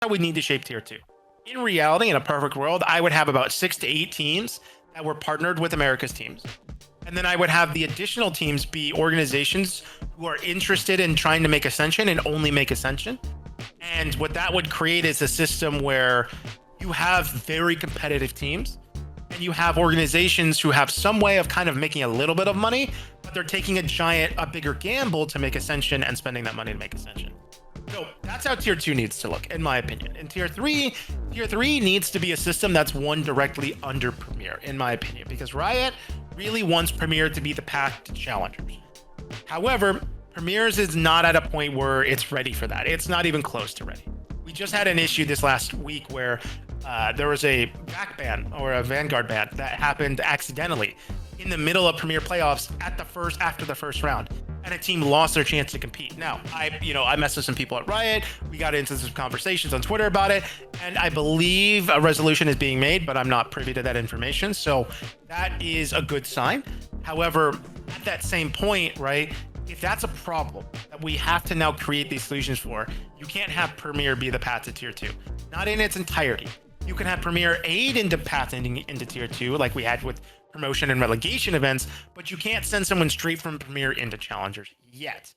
how we need to shape tier 2. In reality, in a perfect world, I would have about 6 to 8 teams that were partnered with America's teams. And then I would have the additional teams be organizations who are interested in trying to make Ascension and only make Ascension. And what that would create is a system where you have very competitive teams and you have organizations who have some way of kind of making a little bit of money, but they're taking a bigger gamble to make Ascension and spending that money to make Ascension. So that's how tier 2 needs to look, in my opinion. And tier 3 needs to be a system that's won directly under Premier, in my opinion, because Riot really wants Premier to be the path to challengers. However, Premier's is not at a point where it's ready for that. It's not even close to ready. We just had an issue this last week where there was a back ban or a Vanguard ban that happened accidentally in the middle of Premier playoffs after the first round, and a team lost their chance to compete. Now, I messaged with some people at Riot. We got into some conversations on Twitter about it, and I believe a resolution is being made, but I'm not privy to that information. So that is a good sign. However, at that same point, right, if that's a problem that we have to now create these solutions for, you can't have Premier be the path to tier 2, not in its entirety. You can have Premier aid into pathing into tier 2, like we had with promotion and relegation events, but you can't send someone straight from Premier into challengers yet.